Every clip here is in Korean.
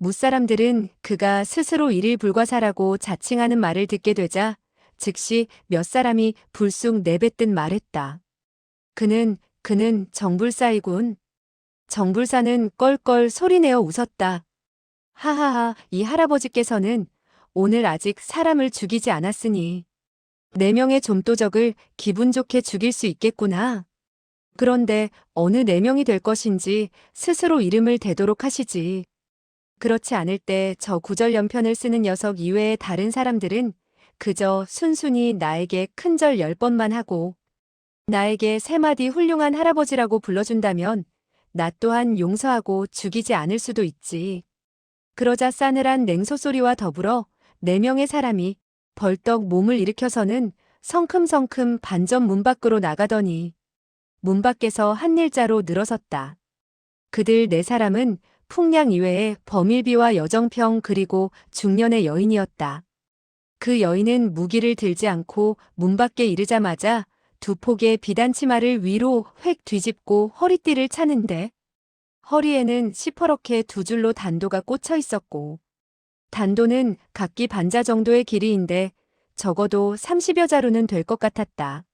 무사람들은 그가 스스로 일일불과사라고 자칭하는 말을 듣게 되자 즉시 몇 사람이 불쑥 내뱉듯 말했다. 그는 정불사이군. 정불사는 껄껄 소리내어 웃었다. 하하하, 이 할아버지께서는 오늘 아직 사람을 죽이지 않았으니 4명의 좀도적을 기분 좋게 죽일 수 있겠구나. 그런데 어느 4명이 될 것인지 스스로 이름을 대도록 하시지. 그렇지 않을 때 저 구절연편을 쓰는 녀석 이외의 다른 사람들은 그저 순순히 나에게 큰절 10번만 하고 나에게 3마디 훌륭한 할아버지라고 불러준다면 나 또한 용서하고 죽이지 않을 수도 있지. 그러자 싸늘한 냉소소리와 더불어 4명의 사람이 벌떡 몸을 일으켜서는 성큼성큼 반전 문 밖으로 나가더니 문 밖에서 한 일자로 늘어섰다. 그들 4사람은 풍량 이외에 범일비와 여정평 그리고 중년의 여인이었다. 그 여인은 무기를 들지 않고 문 밖에 이르자마자 2폭의 비단치마를 위로 획 뒤집고 허리띠를 차는데 허리에는 시퍼렇게 2줄로 단도가 꽂혀 있었고 단도는 각기 반자 정도의 길이인데 적어도 30여 자루는 될 것 같았다.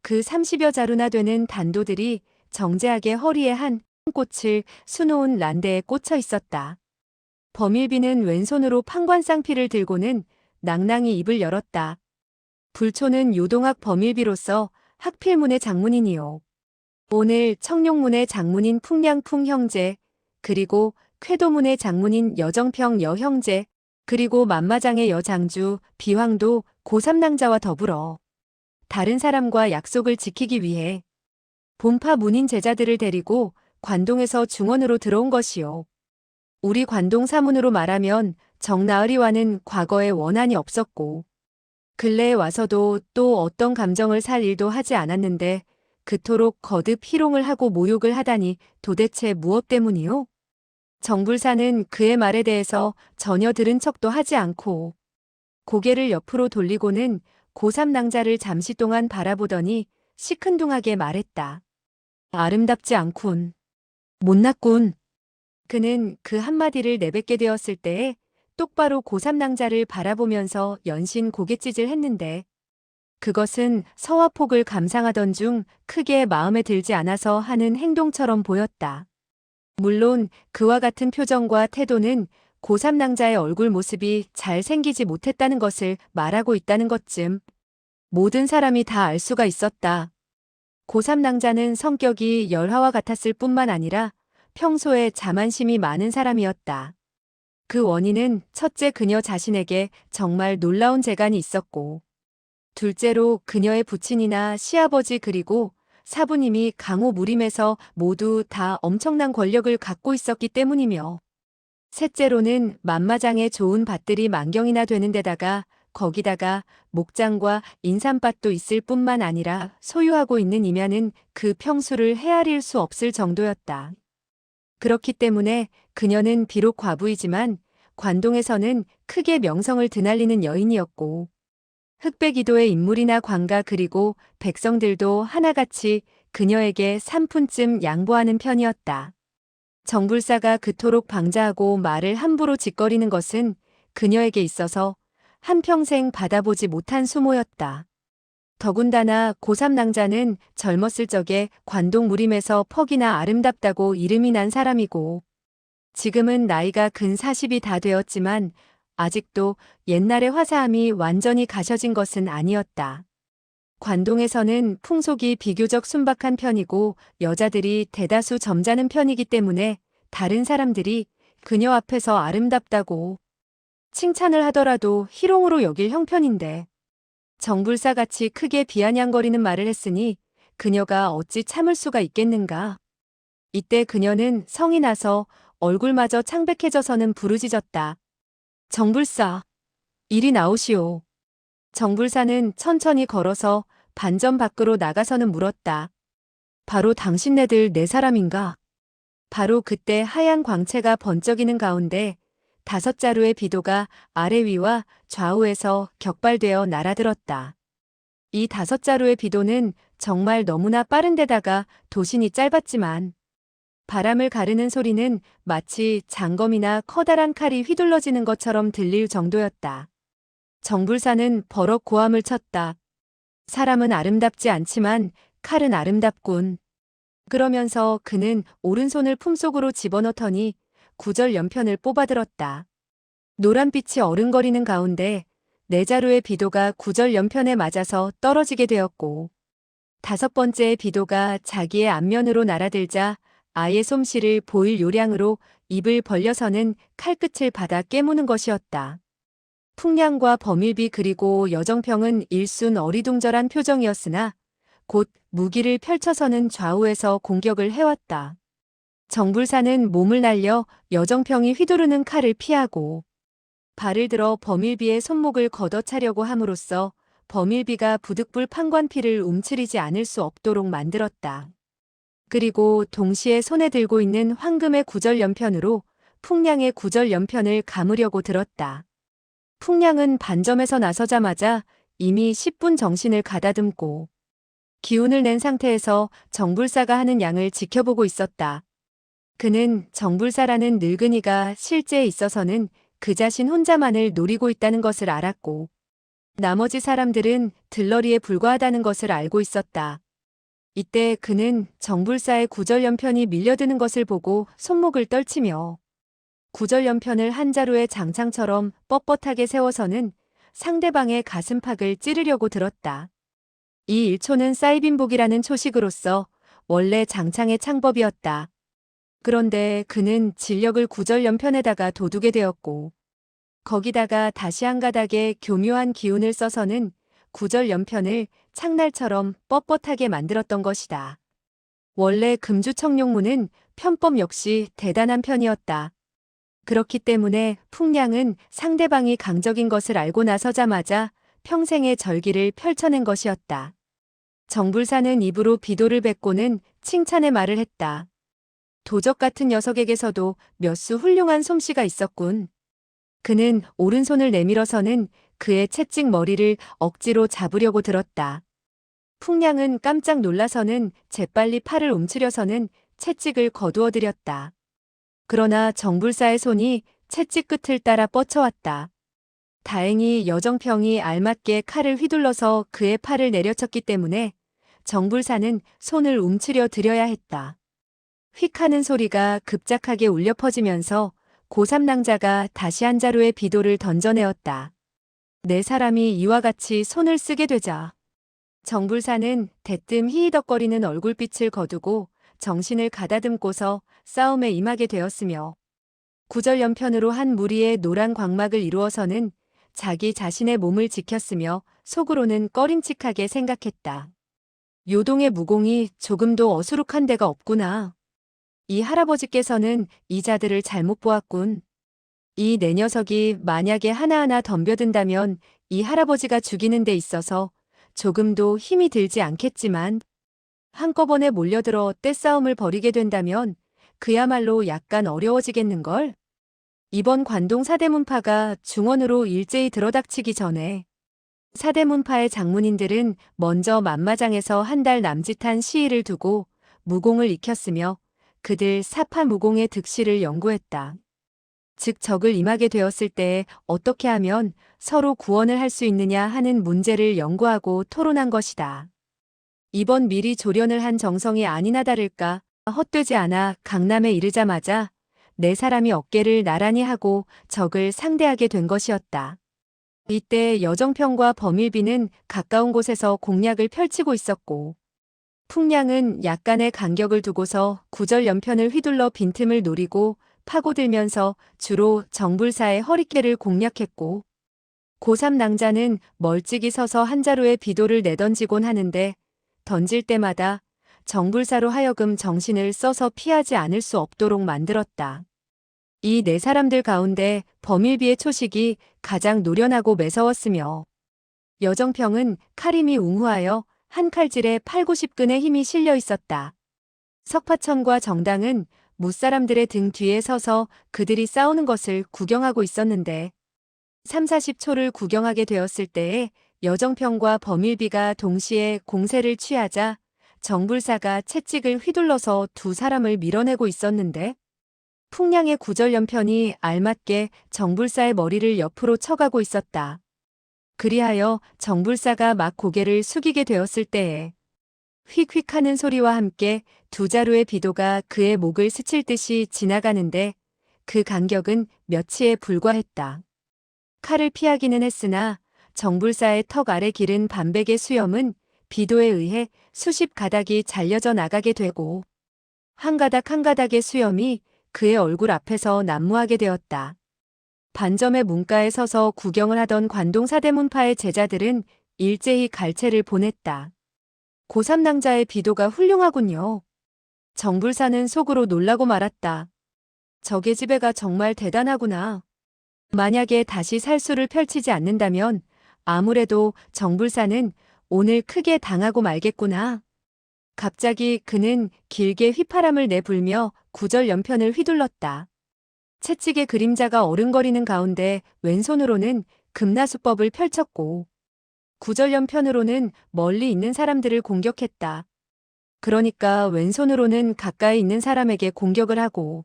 그 30여 자루나 되는 단도들이 정제하게 허리에 한 꽃을 수놓은 란대에 꽂혀 있었다. 범일비는 왼손으로 판관쌍피를 들고는 낭낭히 입을 열었다. 불초는 요동학 범일비로서 학필문의 장문이니요. 오늘 청룡문의 장문인 풍량풍 형제, 그리고 쾌도문의 장문인 여정평 여형제, 그리고 만마장의 여장주 비황도 고3낭자와 더불어 다른 사람과 약속을 지키기 위해 본파 문인 제자들을 데리고 관동에서 중원으로 들어온 것이요. 우리 관동 사문으로 말하면 정나으리와는 과거에 원한이 없었고 근래에 와서도 또 어떤 감정을 살 일도 하지 않았는데 그토록 거듭 희롱을 하고 모욕을 하다니 도대체 무엇 때문이요? 정불사는 그의 말에 대해서 전혀 들은 척도 하지 않고 고개를 옆으로 돌리고는 고3낭자를 잠시 동안 바라보더니 시큰둥하게 말했다. 아름답지 않군. 못났군. 그는 그 한마디를 내뱉게 되었을 때에 똑바로 고3낭자를 바라보면서 연신 고갯짓을 했는데 그것은 서화폭을 감상하던 중 크게 마음에 들지 않아서 하는 행동처럼 보였다. 물론 그와 같은 표정과 태도는 고3낭자의 얼굴 모습이 잘 생기지 못했다는 것을 말하고 있다는 것쯤 모든 사람이 다 알 수가 있었다. 고3낭자는 성격이 열화와 같았을 뿐만 아니라 평소에 자만심이 많은 사람이었다. 그 원인은 첫째 그녀 자신에게 정말 놀라운 재간이 있었고 둘째로 그녀의 부친이나 시아버지 그리고 사부님이 강호무림에서 모두 다 엄청난 권력을 갖고 있었기 때문이며 셋째로는 만마장에 좋은 밭들이 만경이나 되는 데다가 거기다가 목장과 인삼밭도 있을 뿐만 아니라 소유하고 있는 이면은 그 평수를 헤아릴 수 없을 정도였다. 그렇기 때문에 그녀는 비록 과부이지만 관동에서는 크게 명성을 드날리는 여인이었고 흑백이도의 인물이나 관가 그리고 백성들도 하나같이 그녀에게 3푼쯤 양보하는 편이었다. 정불사가 그토록 방자하고 말을 함부로 짓거리는 것은 그녀에게 있어서 한평생 받아보지 못한 수모였다. 더군다나 고3낭자는 젊었을 적에 관동 무림에서 퍽이나 아름답다고 이름이 난 사람이고 지금은 나이가 근 40이 다 되었지만 아직도 옛날의 화사함이 완전히 가셔진 것은 아니었다. 관동에서는 풍속이 비교적 순박한 편이고 여자들이 대다수 점잖은 편이기 때문에 다른 사람들이 그녀 앞에서 아름답다고 칭찬을 하더라도 희롱으로 여길 형편인데 정불사같이 크게 비아냥거리는 말을 했으니 그녀가 어찌 참을 수가 있겠는가. 이때 그녀는 성이 나서 얼굴마저 창백해져서는 부르짖었다. 정불사, 이리 나오시오. 정불사는 천천히 걸어서 반점 밖으로 나가서는 물었다. 바로 당신네들 4사람인가? 바로 그때 하얀 광채가 번쩍이는 가운데 5자루의 비도가 아래 위와 좌우에서 격발되어 날아들었다. 이 5자루의 비도는 정말 너무나 빠른 데다가 도신이 짧았지만 바람을 가르는 소리는 마치 장검이나 커다란 칼이 휘둘러지는 것처럼 들릴 정도였다. 정불사는 버럭 고함을 쳤다. 사람은 아름답지 않지만 칼은 아름답군. 그러면서 그는 오른손을 품속으로 집어넣더니 구절 연편을 뽑아들었다. 노란빛이 어른거리는 가운데 네 자루의 비도가 구절 연편에 맞아서 떨어지게 되었고, 다섯 번째의 비도가 자기의 앞면으로 날아들자 아의 솜씨를 보일 요량으로 입을 벌려서는 칼끝을 받아 깨무는 것이었다. 풍량과 범일비 그리고 여정평은 일순 어리둥절한 표정이었으나 곧 무기를 펼쳐서는 좌우에서 공격을 해왔다. 정불사는 몸을 날려 여정평이 휘두르는 칼을 피하고 발을 들어 범일비의 손목을 걷어차려고 함으로써 범일비가 부득불 판관피를 움츠리지 않을 수 없도록 만들었다. 그리고 동시에 손에 들고 있는 황금의 구절연편으로 풍량의 구절연편을 감으려고 들었다. 풍량은 반점에서 나서자마자 이미 10분 정신을 가다듬고 기운을 낸 상태에서 정불사가 하는 양을 지켜보고 있었다. 그는 정불사라는 늙은이가 실제에 있어서는 그 자신 혼자만을 노리고 있다는 것을 알았고, 나머지 사람들은 들러리에 불과하다는 것을 알고 있었다. 이때 그는 정불사의 구절연편이 밀려드는 것을 보고 손목을 떨치며 구절연편을 한 자루의 장창처럼 뻣뻣하게 세워서는 상대방의 가슴팍을 찌르려고 들었다. 이 일초는 사이빈복이라는 초식으로서 원래 장창의 창법이었다. 그런데 그는 진력을 구절연편에다가 돋우게 되었고, 거기다가 다시 한 가닥의 교묘한 기운을 써서는 구절연편을 창날처럼 뻣뻣하게 만들었던 것이다. 원래 금주청룡무는 편법 역시 대단한 편이었다. 그렇기 때문에 풍량은 상대방이 강적인 것을 알고 나서자마자 평생의 절기를 펼쳐낸 것이었다. 정불사는 입으로 비도를 뱉고는 칭찬의 말을 했다. 도적 같은 녀석에게서도 몇 수 훌륭한 솜씨가 있었군. 그는 오른손을 내밀어서는 그의 채찍 머리를 억지로 잡으려고 들었다. 풍량은 깜짝 놀라서는 재빨리 팔을 움츠려서는 채찍을 거두어들였다. 그러나 정불사의 손이 채찍 끝을 따라 뻗쳐왔다. 다행히 여정평이 알맞게 칼을 휘둘러서 그의 팔을 내려쳤기 때문에 정불사는 손을 움츠려 들여야 했다. 휙 하는 소리가 급작하게 울려 퍼지면서 고3낭자가 다시 한 자루의 비도를 던져내었다. 네 사람이 이와 같이 손을 쓰게 되자 정불사는 대뜸 희희덕거리는 얼굴빛을 거두고 정신을 가다듬고서 싸움에 임하게 되었으며, 구절연편으로 한 무리의 노란 광막을 이루어서는 자기 자신의 몸을 지켰으며 속으로는 꺼림칙하게 생각했다. 요동의 무공이 조금도 어수룩한 데가 없구나. 이 할아버지께서는 이 자들을 잘못 보았군. 이 네 녀석이 만약에 하나하나 덤벼든다면 이 할아버지가 죽이는 데 있어서 조금도 힘이 들지 않겠지만, 한꺼번에 몰려들어 떼싸움을 벌이게 된다면 그야말로 약간 어려워지겠는걸? 이번 관동 사대문파가 중원으로 일제히 들어닥치기 전에 사대문파의 장문인들은 먼저 만마장에서 한 달 남짓한 시일을 두고 무공을 익혔으며 그들 사파 무공의 득실을 연구했다. 즉 적을 임하게 되었을 때 어떻게 하면 서로 구원을 할 수 있느냐 하는 문제를 연구하고 토론한 것이다. 이번 미리 조련을 한 정성이 아니나 다를까 헛되지 않아 강남에 이르자마자 네 사람이 어깨를 나란히 하고 적을 상대하게 된 것이었다. 이때 여정평과 범일비는 가까운 곳에서 공략을 펼치고 있었고, 풍량은 약간의 간격을 두고서 구절연편을 휘둘러 빈틈을 노리고 파고들면서 주로 정불사의 허리깨를 공략했고, 고3낭자는 멀찍이 서서 한 자루의 비도를 내던지곤 하는데 던질 때마다 정불사로 하여금 정신을 써서 피하지 않을 수 없도록 만들었다. 이 네 사람들 가운데 범일비의 초식이 가장 노련하고 매서웠으며, 여정평은 칼임이 웅후하여 한 칼질에 8, 90근의 힘이 실려 있었다. 석파천과 정당은 무사람들의 등 뒤에 서서 그들이 싸우는 것을 구경하고 있었는데 3, 40초를 구경하게 되었을 때에 여정평과 범일비가 동시에 공세를 취하자 정불사가 채찍을 휘둘러서 두 사람을 밀어내고 있었는데 풍량의 구절연편이 알맞게 정불사의 머리를 옆으로 쳐가고 있었다. 그리하여 정불사가 막 고개를 숙이게 되었을 때에 휙휙 하는 소리와 함께 두 자루의 비도가 그의 목을 스칠 듯이 지나가는데 그 간격은 몇치에 불과했다. 칼을 피하기는 했으나 정불사의 턱 아래 기른 반백의 수염은 비도에 의해 수십 가닥이 잘려져 나가게 되고 한 가닥 한 가닥의 수염이 그의 얼굴 앞에서 난무하게 되었다. 반점의 문가에 서서 구경을 하던 관동 사대문파의 제자들은 일제히 갈채를 보냈다. 고3낭자의 비도가 훌륭하군요. 정불사는 속으로 놀라고 말았다. 저게 지배가 정말 대단하구나. 만약에 다시 살수를 펼치지 않는다면 아무래도 정불사는 오늘 크게 당하고 말겠구나. 갑자기 그는 길게 휘파람을 내불며 구절연편을 휘둘렀다. 채찍의 그림자가 어른거리는 가운데 왼손으로는 금나수법을 펼쳤고 구절연편으로는 멀리 있는 사람들을 공격했다. 그러니까 왼손으로는 가까이 있는 사람에게 공격을 하고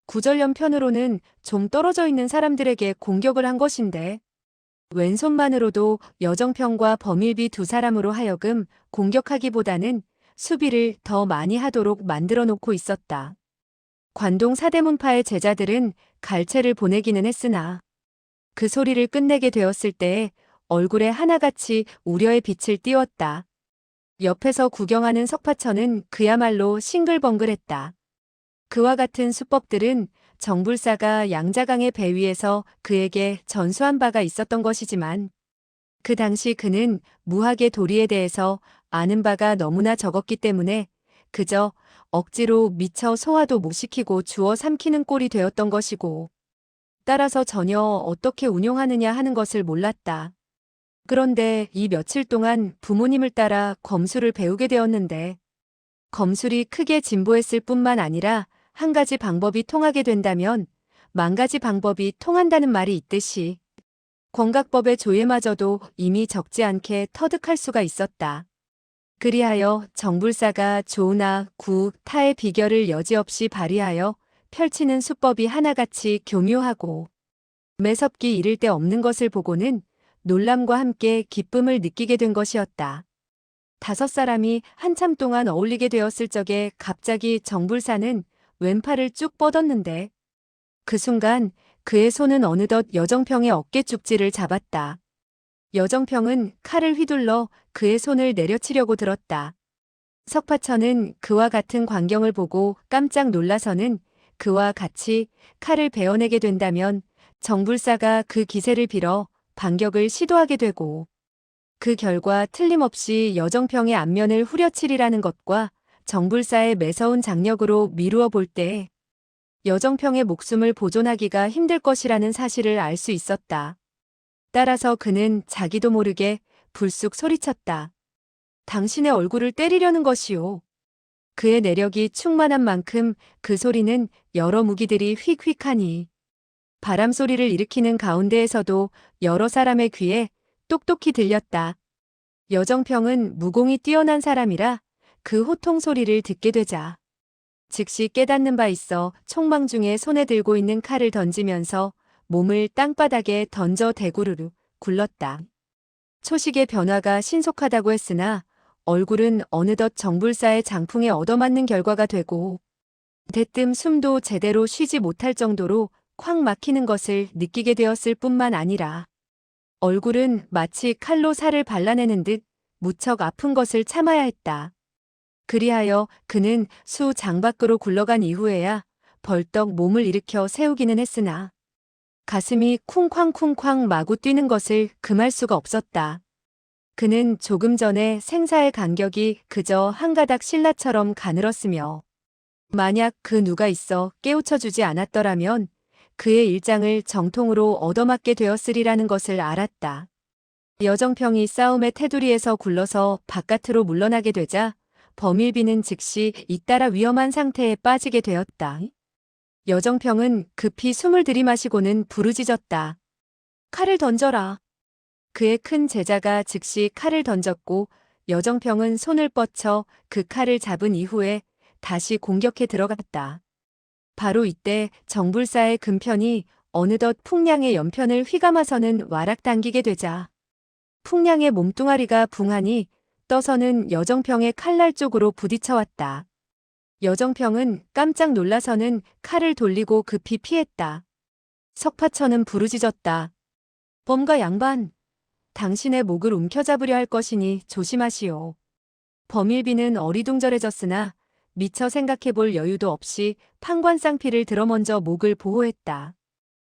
구절연편으로는 좀 떨어져 있는 사람들에게 공격을 한 것인데 왼손만으로도 여정평과 범일비 두 사람으로 하여금 공격하기보다는 수비를 더 많이 하도록 만들어 놓고 있었다. 관동 사대문파의 제자들은 갈채를 보내기는 했으나 그 소리를 끝내게 되었을 때에 얼굴에 하나같이 우려의 빛을 띄웠다. 옆에서 구경하는 석파천은 그야말로 싱글벙글했다. 그와 같은 수법들은 정불사가 양자강의 배 위에서 그에게 전수한 바가 있었던 것이지만 그 당시 그는 무학의 도리에 대해서 아는 바가 너무나 적었기 때문에 그저 억지로 미처 소화도 못 시키고 주워 삼키는 꼴이 되었던 것이고 따라서 전혀 어떻게 운용하느냐 하는 것을 몰랐다. 그런데 이 며칠 동안 부모님을 따라 검술을 배우게 되었는데 검술이 크게 진보했을 뿐만 아니라 한 가지 방법이 통하게 된다면 만 가지 방법이 통한다는 말이 있듯이 권각법의 조예마저도 이미 적지 않게 터득할 수가 있었다. 그리하여 정불사가 조나, 구, 타의 비결을 여지없이 발휘하여 펼치는 수법이 하나같이 교묘하고 매섭기 이를 데 없는 것을 보고는 놀람과 함께 기쁨을 느끼게 된 것이었다. 다섯 사람이 한참 동안 어울리게 되었을 적에 갑자기 정불사는 왼팔을 쭉 뻗었는데 그 순간 그의 손은 어느덧 여정평의 어깨 쪽지를 잡았다. 여정평은 칼을 휘둘러 그의 손을 내려치려고 들었다. 석파천은 그와 같은 광경을 보고 깜짝 놀라서는 그와 같이 칼을 베어내게 된다면 정불사가 그 기세를 빌어 반격을 시도하게 되고 그 결과 틀림없이 여정평의 안면을 후려치리라는 것과 정불사의 매서운 장력으로 미루어 볼 때 여정평의 목숨을 보존하기가 힘들 것이라는 사실을 알 수 있었다. 따라서 그는 자기도 모르게 불쑥 소리쳤다. 당신의 얼굴을 때리려는 것이오. 그의 내력이 충만한 만큼 그 소리는 여러 무기들이 휙휙하니 바람 소리를 일으키는 가운데에서도 여러 사람의 귀에 똑똑히 들렸다. 여정평은 무공이 뛰어난 사람이라 그 호통 소리를 듣게 되자 즉시 깨닫는 바 있어 총망 중에 손에 들고 있는 칼을 던지면서 몸을 땅바닥에 던져 대구르르 굴렀다. 초식의 변화가 신속하다고 했으나 얼굴은 어느덧 정불사의 장풍에 얻어맞는 결과가 되고 대뜸 숨도 제대로 쉬지 못할 정도로 콱 막히는 것을 느끼게 되었을 뿐만 아니라 얼굴은 마치 칼로 살을 발라내는 듯 무척 아픈 것을 참아야 했다. 그리하여 그는 수 장 밖으로 굴러간 이후에야 벌떡 몸을 일으켜 세우기는 했으나 가슴이 쿵쾅쿵쾅 마구 뛰는 것을 금할 수가 없었다. 그는 조금 전에 생사의 간격이 그저 한 가닥 신라처럼 가늘었으며 만약 그 누가 있어 깨우쳐주지 않았더라면 그의 일장을 정통으로 얻어맞게 되었으리라는 것을 알았다. 여정평이 싸움의 테두리에서 굴러서 바깥으로 물러나게 되자 범일비는 즉시 잇따라 위험한 상태에 빠지게 되었다. 여정평은 급히 숨을 들이마시고는 부르짖었다. 칼을 던져라. 그의 큰 제자가 즉시 칼을 던졌고 여정평은 손을 뻗쳐 그 칼을 잡은 이후에 다시 공격해 들어갔다. 바로 이때 정불사의 금편이 어느덧 풍량의 연편을 휘감아서는 와락 당기게 되자 풍량의 몸뚱아리가 붕하니 떠서는 여정평의 칼날 쪽으로 부딪혀왔다. 여정평은 깜짝 놀라서는 칼을 돌리고 급히 피했다. 석파천은 부르짖었다. 범과 양반, 당신의 목을 움켜잡으려 할 것이니 조심하시오. 범일비는 어리둥절해졌으나 미처 생각해볼 여유도 없이 판관쌍피를 들어 먼저 목을 보호했다.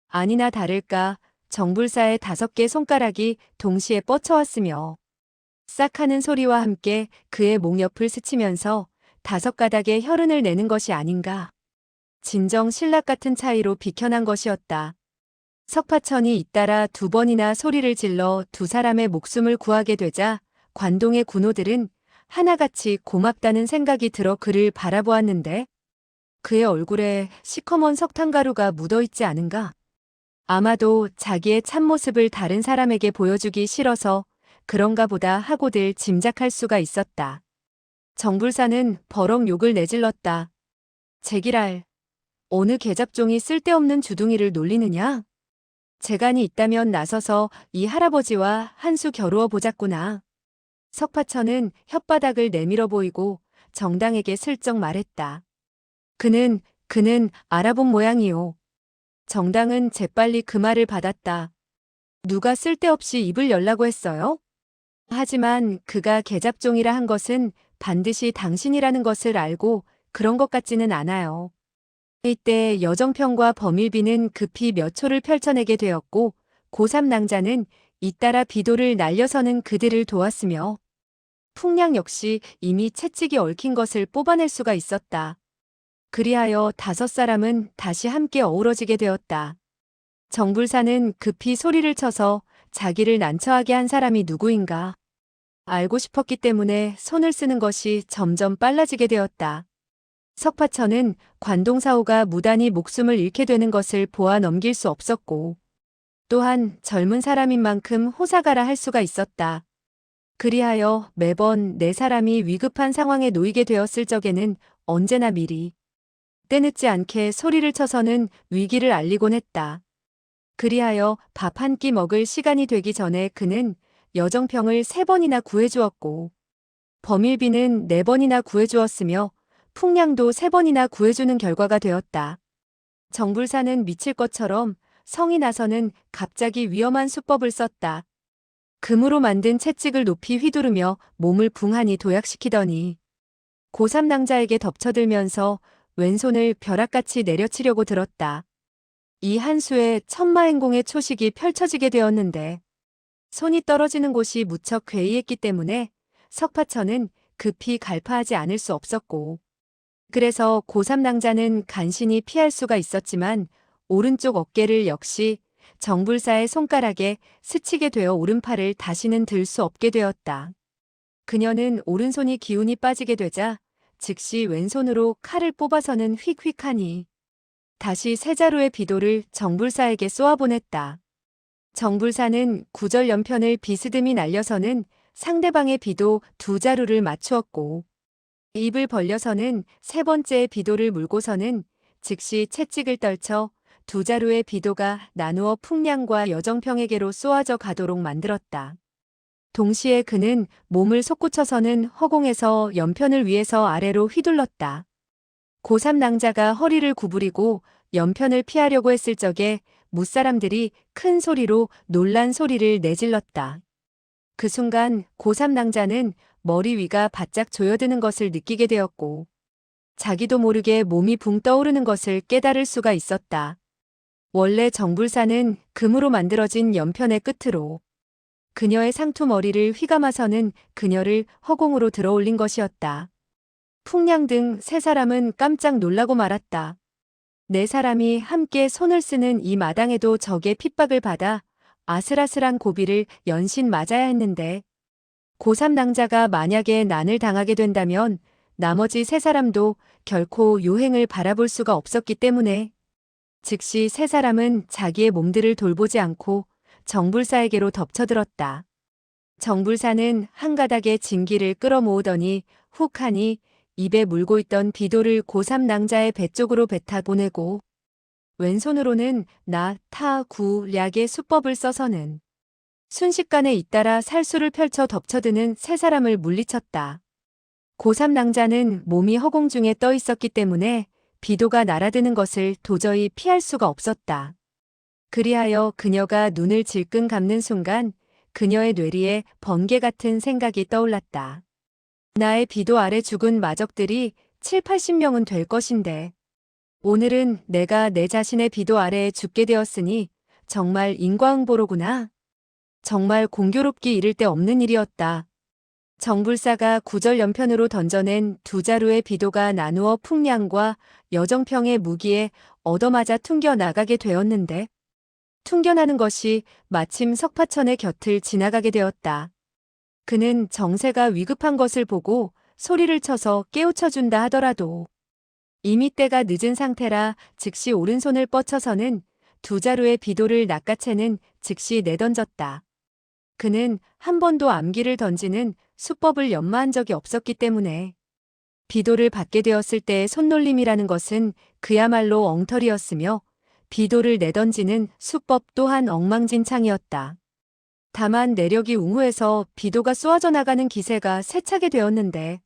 아니나 다를까 정불사의 5개 손가락이 동시에 뻗쳐왔으며 싹 하는 소리와 함께 그의 목 옆을 스치면서 5가닥의 혈흔을 내는 것이 아닌가. 진정 신락 같은 차이로 비켜난 것이었다. 석파천이 잇따라 2번이나 소리를 질러 2사람의 목숨을 구하게 되자 관동의 군호들은 하나같이 고맙다는 생각이 들어 그를 바라보았는데 그의 얼굴에 시커먼 석탄가루가 묻어있지 않은가? 아마도 자기의 참모습을 다른 사람에게 보여주기 싫어서 그런가 보다 하고들 짐작할 수가 있었다. 정불사는 버럭 욕을 내질렀다. 제기랄, 어느 계잡종이 쓸데없는 주둥이를 놀리느냐? 재간이 있다면 나서서 이 할아버지와 한 수 겨루어 보자꾸나. 석파천은 혓바닥을 내밀어 보이고 정당에게 슬쩍 말했다. 그는 알아본 모양이오. 정당은 재빨리 그 말을 받았다. 누가 쓸데없이 입을 열라고 했어요? 하지만 그가 계잡종이라 한 것은 반드시 당신이라는 것을 알고 그런 것 같지는 않아요. 이때 여정평과 범일비는 급히 몇 초를 펼쳐내게 되었고 고3 낭자는 잇따라 비도를 날려서는 그들을 도왔으며 풍량 역시 이미 채찍이 얽힌 것을 뽑아낼 수가 있었다. 그리하여 5사람은 다시 함께 어우러지게 되었다. 정불사는 급히 소리를 쳐서 자기를 난처하게 한 사람이 누구인가 알고 싶었기 때문에 손을 쓰는 것이 점점 빨라지게 되었다. 석파천은 관동사오가 무단히 목숨을 잃게 되는 것을 보아 넘길 수 없었고 또한 젊은 사람인 만큼 호사가라 할 수가 있었다. 그리하여 매번 4사람이 위급한 상황에 놓이게 되었을 적에는 언제나 미리 때늦지 않게 소리를 쳐서는 위기를 알리곤 했다. 그리하여 밥 한 끼 먹을 시간이 되기 전에 그는 여정평을 3번이나 구해주었고 범일비는 4번이나 구해주었으며 풍량도 3번이나 구해주는 결과가 되었다. 정불사는 미칠 것처럼 성이 나서는 갑자기 위험한 수법을 썼다. 금으로 만든 채찍을 높이 휘두르며 몸을 붕하니 도약시키더니 고3낭자에게 덮쳐들면서 왼손을 벼락같이 내려치려고 들었다. 이 한 수에 천마행공의 초식이 펼쳐지게 되었는데 손이 떨어지는 곳이 무척 괴이했기 때문에 석파천은 급히 갈파하지 않을 수 없었고 그래서 고3낭자는 간신히 피할 수가 있었지만 오른쪽 어깨를 역시 정불사의 손가락에 스치게 되어 오른팔을 다시는 들 수 없게 되었다. 그녀는 오른손이 기운이 빠지게 되자 즉시 왼손으로 칼을 뽑아서는 휙휙하니 다시 세 자루의 비도를 정불사에게 쏘아보냈다. 정불사는 구절연편을 비스듬히 날려서는 상대방의 비도 2자루를 맞추었고 입을 벌려서는 3번째의 비도를 물고서는 즉시 채찍을 떨쳐 2자루의 비도가 나누어 풍량과 여정평에게로 쏘아져 가도록 만들었다. 동시에 그는 몸을 솟구쳐서는 허공에서 연편을 위에서 아래로 휘둘렀다. 고3낭자가 허리를 구부리고 연편을 피하려고 했을 적에 무사람들이 큰 소리로 놀란 소리를 내질렀다. 그 순간 고3낭자는 머리 위가 바짝 조여드는 것을 느끼게 되었고 자기도 모르게 몸이 붕 떠오르는 것을 깨달을 수가 있었다. 원래 정불사는 금으로 만들어진 연편의 끝으로 그녀의 상투 머리를 휘감아서는 그녀를 허공으로 들어올린 것이었다. 풍량 등 3사람은 깜짝 놀라고 말았다. 4사람이 함께 손을 쓰는 이 마당에도 적의 핍박을 받아 아슬아슬한 고비를 연신 맞아야 했는데 고3낭자가 만약에 난을 당하게 된다면 나머지 3사람도 결코 요행을 바라볼 수가 없었기 때문에 즉시 3사람은 자기의 몸들을 돌보지 않고 정불사에게로 덮쳐들었다. 정불사는 한 가닥의 진기를 끌어모으더니 훅 하니 입에 물고 있던 비도를 고3 낭자의 배 쪽으로 뱉어 보내고 왼손으로는 나, 타, 구, 략의 수법을 써서는 순식간에 잇따라 살수를 펼쳐 덮쳐드는 세 사람을 물리쳤다. 고3 낭자는 몸이 허공 중에 떠 있었기 때문에 비도가 날아드는 것을 도저히 피할 수가 없었다. 그리하여 그녀가 눈을 질끈 감는 순간 그녀의 뇌리에 번개 같은 생각이 떠올랐다. 나의 비도 아래 죽은 마적들이 7, 80명은 될 것인데 오늘은 내가 내 자신의 비도 아래에 죽게 되었으니 정말 인과응보로구나. 정말 공교롭기 이를 데 없는 일이었다. 정불사가 구절 연편으로 던져낸 두 자루의 비도가 나누어 풍량과 여정평의 무기에 얻어맞아 퉁겨 나가게 되었는데 퉁겨나는 것이 마침 석파천의 곁을 지나가게 되었다. 그는 정세가 위급한 것을 보고 소리를 쳐서 깨우쳐준다 하더라도 이미 때가 늦은 상태라 즉시 오른손을 뻗쳐서는 두 자루의 비도를 낚아채는 즉시 내던졌다. 그는 한 번도 암기를 던지는 수법을 연마한 적이 없었기 때문에 비도를 받게 되었을 때의 손놀림이라는 것은 그야말로 엉터리였으며 비도를 내던지는 수법 또한 엉망진창이었다. 다만 내력이 웅후해서 비도가 쏘아져 나가는 기세가 세차게 되었는데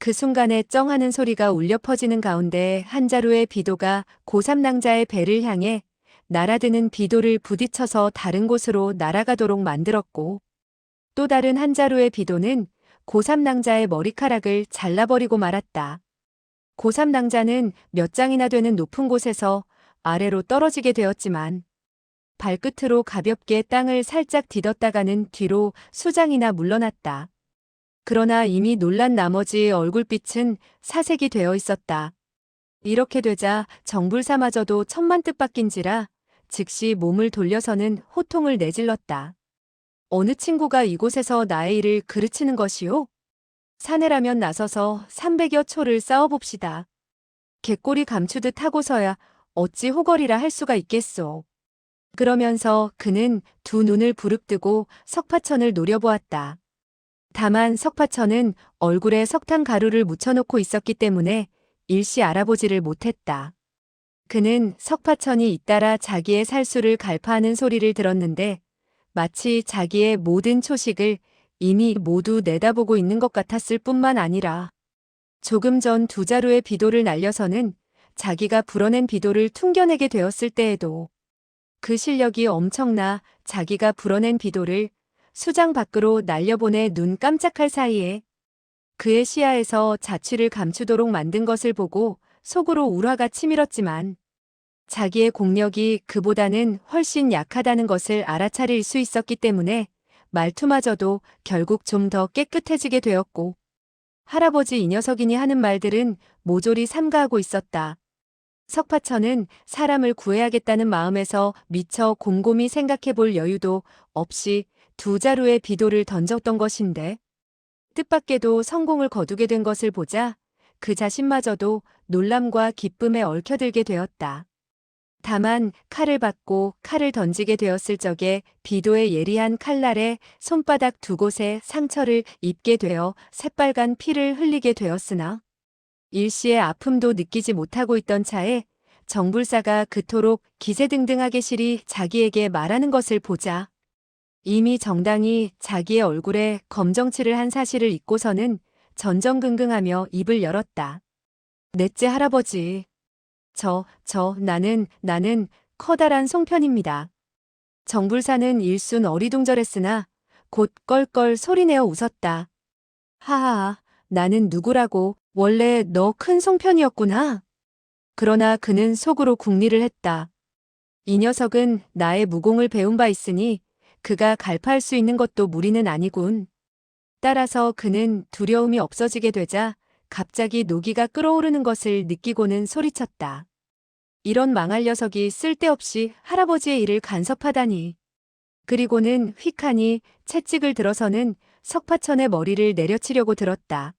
그 순간에 쩡 하는 소리가 울려 퍼지는 가운데 한 자루의 비도가 고3 낭자의 배를 향해 날아드는 비도를 부딪혀서 다른 곳으로 날아가도록 만들었고 또 다른 한 자루의 비도는 고3 낭자의 머리카락을 잘라버리고 말았다. 고3 낭자는 몇 장이나 되는 높은 곳에서 아래로 떨어지게 되었지만 발끝으로 가볍게 땅을 살짝 디뎠다가는 뒤로 수장이나 물러났다. 그러나 이미 놀란 나머지 얼굴빛은 사색이 되어 있었다. 이렇게 되자 정불사마저도 천만 뜻밖인지라 즉시 몸을 돌려서는 호통을 내질렀다. 어느 친구가 이곳에서 나의 일을 그르치는 것이오? 사내라면 나서서 300여 초를 싸워봅시다. 갯꼬리 감추듯 하고서야 어찌 호걸이라 할 수가 있겠소. 그러면서 그는 두 눈을 부릅뜨고 석파천을 노려보았다. 다만 석파천은 얼굴에 석탄 가루를 묻혀놓고 있었기 때문에 일시 알아보지를 못했다. 그는 석파천이 잇따라 자기의 살수를 갈파하는 소리를 들었는데 마치 자기의 모든 초식을 이미 모두 내다보고 있는 것 같았을 뿐만 아니라 조금 전 두 자루의 비도를 날려서는 자기가 불어낸 비도를 퉁겨내게 되었을 때에도 그 실력이 엄청나 자기가 불어낸 비도를 수장 밖으로 날려보내 눈 깜짝할 사이에 그의 시야에서 자취를 감추도록 만든 것을 보고 속으로 울화가 치밀었지만 자기의 공력이 그보다는 훨씬 약하다는 것을 알아차릴 수 있었기 때문에 말투마저도 결국 좀 더 깨끗해지게 되었고 할아버지 이 녀석이니 하는 말들은 모조리 삼가하고 있었다. 석파천은 사람을 구해야겠다는 마음에서 미처 곰곰이 생각해 볼 여유도 없이 두 자루의 비도를 던졌던 것인데 뜻밖에도 성공을 거두게 된 것을 보자 그 자신마저도 놀람과 기쁨에 얽혀들게 되었다. 다만 칼을 받고 칼을 던지게 되었을 적에 비도의 예리한 칼날에 손바닥 두 곳에 상처를 입게 되어 새빨간 피를 흘리게 되었으나 일시의 아픔도 느끼지 못하고 있던 차에 정불사가 그토록 기세등등하게 실이 자기에게 말하는 것을 보자 이미 정당히 자기의 얼굴에 검정칠을 한 사실을 잊고서는 전전긍긍하며 입을 열었다. 넷째 할아버지. 나는 커다란 송편입니다. 정불사는 일순 어리둥절했으나 곧 껄껄 소리내어 웃었다. 하하, 나는 누구라고, 원래 너 큰 송편이었구나. 그러나 그는 속으로 궁리를 했다. 이 녀석은 나의 무공을 배운 바 있으니 그가 갈파할 수 있는 것도 무리는 아니군. 따라서 그는 두려움이 없어지게 되자 갑자기 노기가 끓어오르는 것을 느끼고는 소리쳤다. 이런 망할 녀석이 쓸데없이 할아버지의 일을 간섭하다니. 그리고는 휙하니 채찍을 들어서는 석파천의 머리를 내려치려고 들었다.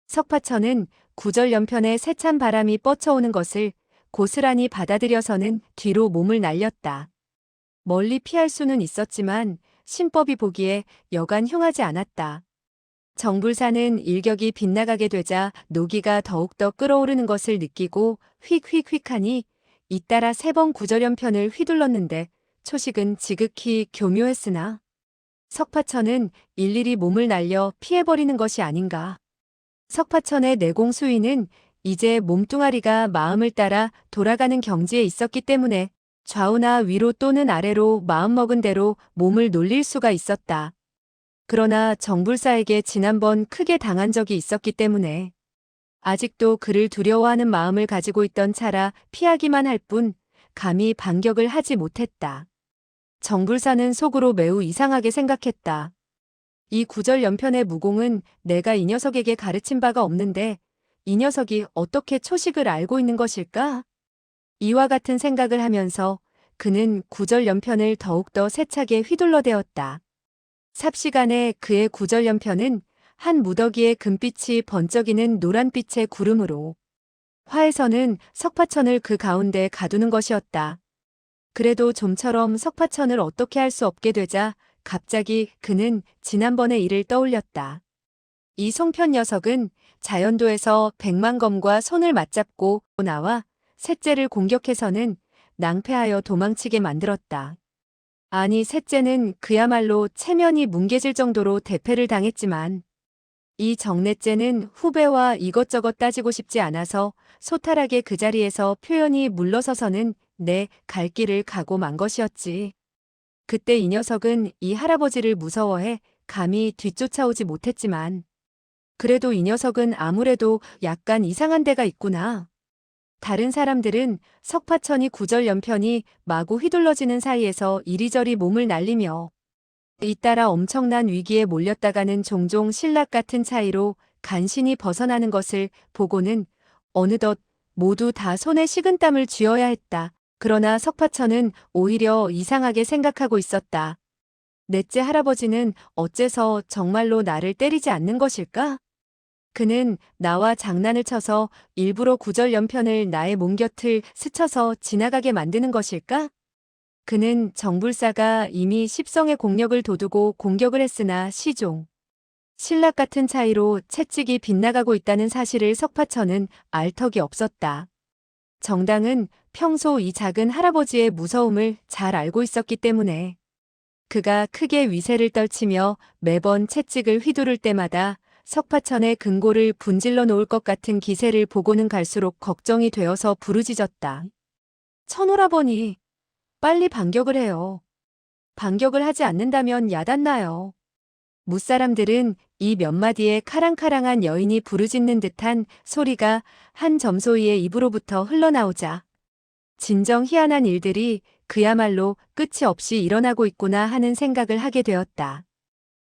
석파천은 구절연편에 세찬 바람이 뻗쳐오는 것을 고스란히 받아들여서는 뒤로 몸을 날렸다. 멀리 피할 수는 있었지만 신법이 보기에 여간 흉하지 않았다. 정불사는 일격이 빗나가게 되자 노기가 더욱더 끓어오르는 것을 느끼고 휙휙휙하니 잇따라 3번 구절연편을 휘둘렀는데 초식은 지극히 교묘했으나 석파천은 일일이 몸을 날려 피해버리는 것이 아닌가. 석파천의 내공 수위는 이제 몸뚱아리가 마음을 따라 돌아가는 경지에 있었기 때문에 좌우나 위로 또는 아래로 마음먹은 대로 몸을 놀릴 수가 있었다. 그러나 정불사에게 지난번 크게 당한 적이 있었기 때문에 아직도 그를 두려워하는 마음을 가지고 있던 차라 피하기만 할 뿐 감히 반격을 하지 못했다. 정불사는 속으로 매우 이상하게 생각했다. 이 구절연편의 무공은 내가 이 녀석에게 가르친 바가 없는데 이 녀석이 어떻게 초식을 알고 있는 것일까? 이와 같은 생각을 하면서 그는 구절연편을 더욱더 세차게 휘둘러대었다. 삽시간에 그의 구절연편은 한 무더기의 금빛이 번쩍이는 노란빛의 구름으로 화에서는 석파천을 그 가운데 가두는 것이었다. 그래도 좀처럼 석파천을 어떻게 할 수 없게 되자 갑자기 그는 지난번의 일을 떠올렸다. 이 송편 녀석은 자연도에서 백만검과 손을 맞잡고 나와 셋째를 공격해서는 낭패하여 도망치게 만들었다. 아니 셋째는 그야말로 체면이 뭉개질 정도로 대패를 당했지만 이 정넷째는 후배와 이것저것 따지고 싶지 않아서 소탈하게 그 자리에서 표현이 물러서서는 내 갈 길을 가고 만 것이었지. 그때 이 녀석은 이 할아버지를 무서워해 감히 뒤쫓아오지 못했지만 그래도 이 녀석은 아무래도 약간 이상한 데가 있구나. 다른 사람들은 석파천이 구절연편이 마구 휘둘러지는 사이에서 이리저리 몸을 날리며 잇따라 엄청난 위기에 몰렸다가는 종종 신락 같은 차이로 간신히 벗어나는 것을 보고는 어느덧 모두 다 손에 식은땀을 쥐어야 했다. 그러나 석파천은 오히려 이상하게 생각하고 있었다. 넷째 할아버지는 어째서 정말로 나를 때리지 않는 것일까? 그는 나와 장난을 쳐서 일부러 구절연편을 나의 몸곁을 스쳐서 지나가게 만드는 것일까? 그는 정불사가 이미 십성의 공력을 돋우고 공격을 했으나 시종, 신락 같은 차이로 채찍이 빗나가고 있다는 사실을 석파천은 알 턱이 없었다. 정당은 평소 이 작은 할아버지의 무서움을 잘 알고 있었기 때문에 그가 크게 위세를 떨치며 매번 채찍을 휘두를 때마다 석파천의 근골을 분질러 놓을 것 같은 기세를 보고는 갈수록 걱정이 되어서 부르짖었다. 천오라버니, 빨리 반격을 해요. 반격을 하지 않는다면 야단나요. 무사람들은 이 몇 마디의 카랑카랑한 여인이 부르짖는 듯한 소리가 한 점소이의 입으로부터 흘러나오자 진정 희한한 일들이 그야말로 끝이 없이 일어나고 있구나 하는 생각을 하게 되었다.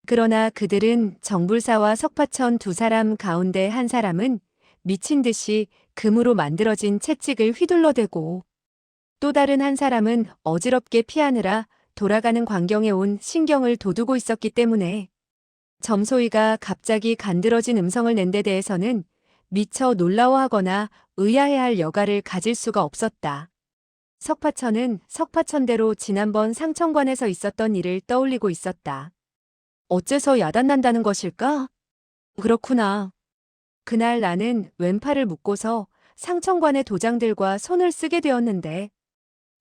그러나 그들은 정불사와 석파천 두 사람 가운데 한 사람은 미친 듯이 금으로 만들어진 채찍을 휘둘러대고 또 다른 한 사람은 어지럽게 피하느라 돌아가는 광경에 온 신경을 돋우고 있었기 때문에 점소이가 갑자기 간드러진 음성을 낸 데 대해서는 미처 놀라워하거나 의아해할 여가를 가질 수가 없었다. 석파천은 석파천대로 지난번 상천관에서 있었던 일을 떠올리고 있었다. 어째서 야단난다는 것일까? 그렇구나. 그날 나는 왼팔을 묶고서 상천관의 도장들과 손을 쓰게 되었는데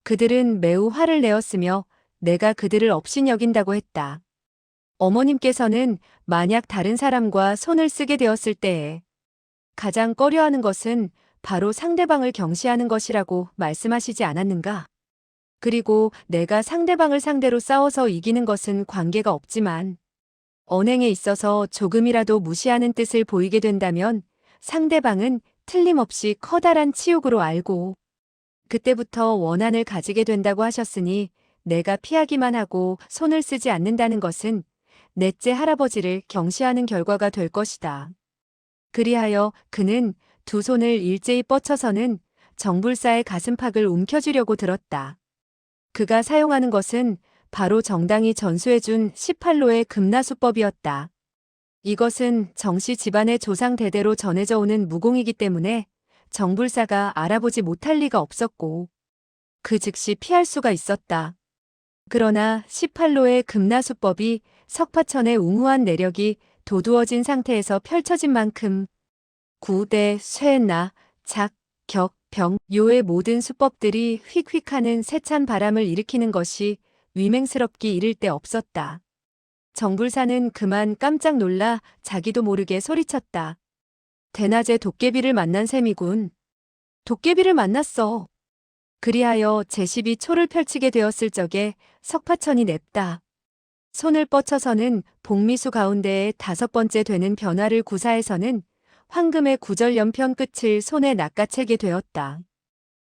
그들은 매우 화를 내었으며 내가 그들을 업신여긴다고 했다. 어머님께서는 만약 다른 사람과 손을 쓰게 되었을 때에 가장 꺼려하는 것은 바로 상대방을 경시하는 것이라고 말씀하시지 않았는가? 그리고 내가 상대방을 상대로 싸워서 이기는 것은 관계가 없지만 언행에 있어서 조금이라도 무시하는 뜻을 보이게 된다면 상대방은 틀림없이 커다란 치욕으로 알고 그때부터 원한을 가지게 된다고 하셨으니 내가 피하기만 하고 손을 쓰지 않는다는 것은 넷째 할아버지를 경시하는 결과가 될 것이다. 그리하여 그는 두 손을 일제히 뻗쳐서는 정불사의 가슴팍을 움켜쥐려고 들었다. 그가 사용하는 것은 바로 정당이 전수해준 18로의 금나수법이었다. 이것은 정씨 집안의 조상 대대로 전해져 오는 무공이기 때문에 정불사가 알아보지 못할 리가 없었고 그 즉시 피할 수가 있었다. 그러나 18로의 금나수법이 석파천의 웅후한 내력이 도두어진 상태에서 펼쳐진 만큼 구대, 쇠, 나, 작, 격, 병, 요의 모든 수법들이 휙휙하는 세찬 바람을 일으키는 것이 위맹스럽기 이를 데 없었다. 정불사는 그만 깜짝 놀라 자기도 모르게 소리쳤다. 대낮에 도깨비를 만난 셈이군. 도깨비를 만났어. 그리하여 제십이 초를 펼치게 되었을 적에 석파천이 냅다. 손을 뻗쳐서는 복미수 가운데에 5번째 되는 변화를 구사해서는 황금의 구절연편 끝을 손에 낚아채게 되었다.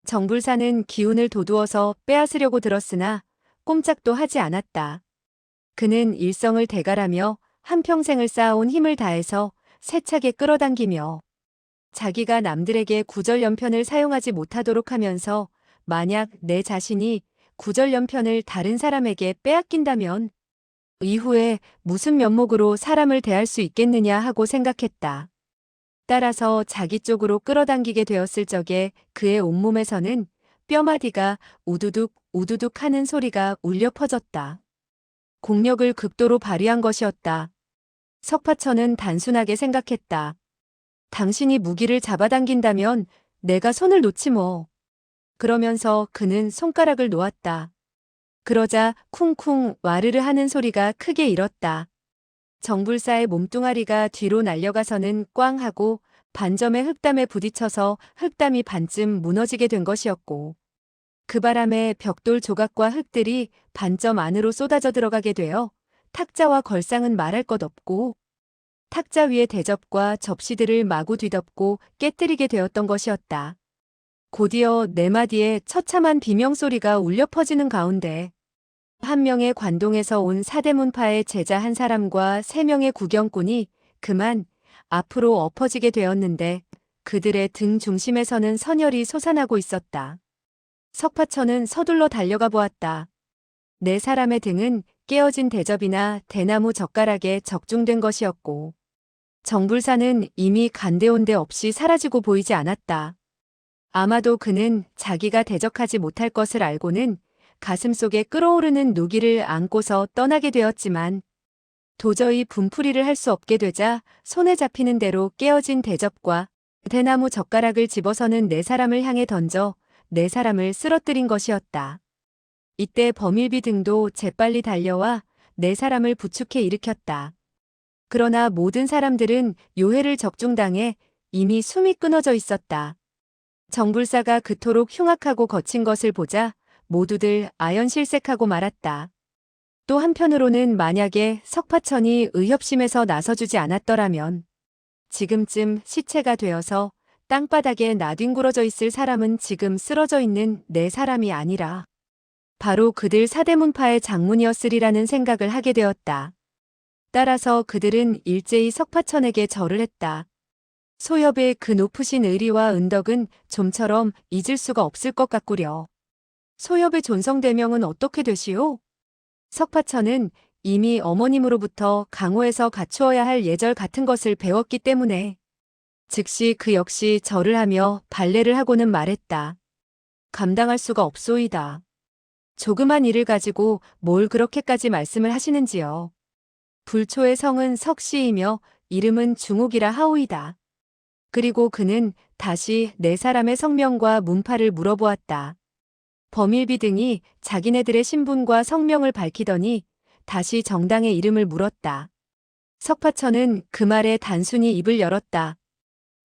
정불사는 기운을 돋우어서 빼앗으려고 들었으나 꼼짝도 하지 않았다. 그는 일성을 대갈하며 한평생을 쌓아온 힘을 다해서 세차게 끌어당기며 자기가 남들에게 구절연편을 사용하지 못하도록 하면서 만약 내 자신이 구절연편을 다른 사람에게 빼앗긴다면 이후에 무슨 면목으로 사람을 대할 수 있겠느냐 하고 생각했다. 따라서 자기 쪽으로 끌어당기게 되었을 적에 그의 온몸에서는 뼈마디가 우두둑 우두둑 하는 소리가 울려 퍼졌다. 공력을 극도로 발휘한 것이었다. 석파천은 단순하게 생각했다. 당신이 무기를 잡아당긴다면 내가 손을 놓지 뭐. 그러면서 그는 손가락을 놓았다. 그러자 쿵쿵 와르르 하는 소리가 크게 일었다. 정불사의 몸뚱아리가 뒤로 날려가서는 꽝 하고 반점의 흙담에 부딪혀서 흙담이 반쯤 무너지게 된 것이었고 그 바람에 벽돌 조각과 흙들이 반점 안으로 쏟아져 들어가게 되어 탁자와 걸상은 말할 것 없고 탁자 위의 대접과 접시들을 마구 뒤덮고 깨뜨리게 되었던 것이었다. 곧이어 네 마디의 처참한 비명소리가 울려 퍼지는 가운데 한 명의 관동에서 온 사대문파의 제자 한 사람과 3명의 구경꾼이 그만 앞으로 엎어지게 되었는데 그들의 등 중심에서는 선혈이 솟아나고 있었다. 석파천은 서둘러 달려가 보았다. 4사람의 등은 깨어진 대접이나 대나무 젓가락에 적중된 것이었고 정불사는 이미 간데온데 없이 사라지고 보이지 않았다. 아마도 그는 자기가 대적하지 못할 것을 알고는 가슴속에 끓어오르는 노기를 안고서 떠나게 되었지만 도저히 분풀이를 할 수 없게 되자 손에 잡히는 대로 깨어진 대접과 대나무 젓가락을 집어서는 4사람을 향해 던져 4사람을 쓰러뜨린 것이었다. 이때 범일비 등도 재빨리 달려와 4사람을 부축해 일으켰다. 그러나 모든 사람들은 요해를 적중당해 이미 숨이 끊어져 있었다. 정불사가 그토록 흉악하고 거친 것을 보자 모두들 아연실색하고 말았다. 또 한편으로는 만약에 석파천이 의협심에서 나서주지 않았더라면 지금쯤 시체가 되어서 땅바닥에 나뒹굴어져 있을 사람은 지금 쓰러져 있는 4사람이 아니라 바로 그들 사대문파의 장문이었으리라는 생각을 하게 되었다. 따라서 그들은 일제히 석파천에게 절을 했다. 소엽의 그 높으신 의리와 은덕은 좀처럼 잊을 수가 없을 것 같구려. 소엽의 존성대명은 어떻게 되시오? 석파천은 이미 어머님으로부터 강호에서 갖추어야 할 예절 같은 것을 배웠기 때문에 즉시 그 역시 절을 하며 발례를 하고는 말했다. 감당할 수가 없소이다. 조그만 일을 가지고 뭘 그렇게까지 말씀을 하시는지요. 불초의 성은 석씨이며 이름은 중옥이라 하오이다. 그리고 그는 다시 4사람의 성명과 문파를 물어보았다. 범일비 등이 자기네들의 신분과 성명을 밝히더니 다시 정당의 이름을 물었다. 석파천은 그 말에 단순히 입을 열었다.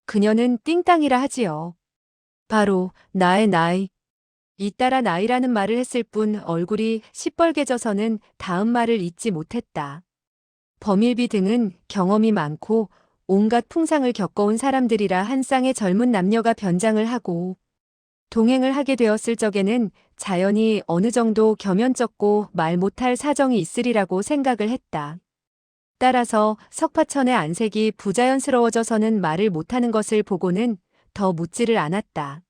그녀는 띵땅이라 하지요. 바로 나의 나이. 잇따라 나이라는 말을 했을 뿐 얼굴이 시뻘개져서는 다음 말을 잇지 못했다. 범일비 등은 경험이 많고 온갖 풍상을 겪어온 사람들이라 한 쌍의 젊은 남녀가 변장을 하고 동행을 하게 되었을 적에는 자연히 어느 정도 겸연쩍고 말 못할 사정이 있으리라고 생각을 했다. 따라서 석파천의 안색이 부자연스러워져서는 말을 못하는 것을 보고는 더 묻지를 않았다.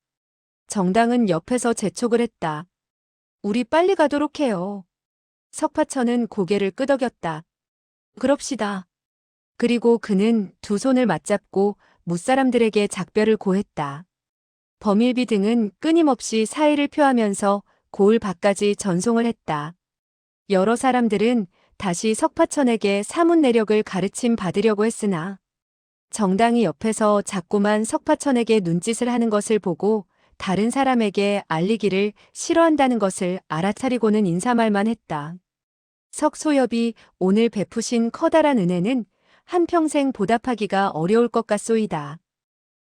정당은 옆에서 재촉을 했다. 우리 빨리 가도록 해요. 석파천은 고개를 끄덕였다. 그럽시다. 그리고 그는 2 손을 맞잡고 무사람들에게 작별을 고했다. 범일비 등은 끊임없이 사의를 표하면서 고을 밖까지 전송을 했다. 여러 사람들은 다시 석파천에게 사문 내력을 가르침 받으려고 했으나 정당이 옆에서 자꾸만 석파천에게 눈짓을 하는 것을 보고 다른 사람에게 알리기를 싫어한다는 것을 알아차리고는 인사말만 했다. 석소엽이 오늘 베푸신 커다란 은혜는 한평생 보답하기가 어려울 것 같소이다.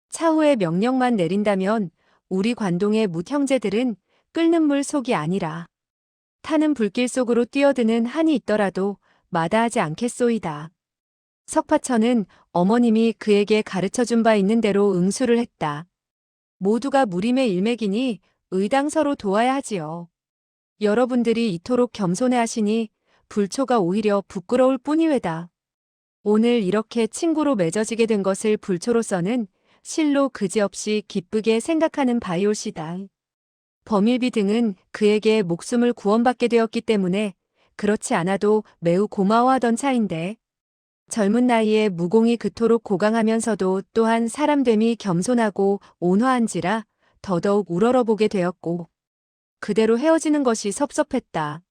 차후에 명령만 내린다면 우리 관동의 맏형제들은 끓는 물 속이 아니라 타는 불길 속으로 뛰어드는 한이 있더라도 마다하지 않겠소이다. 석파천은 어머님이 그에게 가르쳐준 바 있는 대로 응수를 했다. 모두가 무림의 일맥이니 의당 서로 도와야 하지요. 여러분들이 이토록 겸손해 하시니 불초가 오히려 부끄러울 뿐이외다. 오늘 이렇게 친구로 맺어지게 된 것을 불초로서는 실로 그지없이 기쁘게 생각하는 바이올시다. 범일비 등은 그에게 목숨을 구원받게 되었기 때문에 그렇지 않아도 매우 고마워하던 차인데 젊은 나이에 무공이 그토록 고강하면서도 또한 사람됨이 겸손하고 온화한지라 더더욱 우러러보게 되었고 그대로 헤어지는 것이 섭섭했다.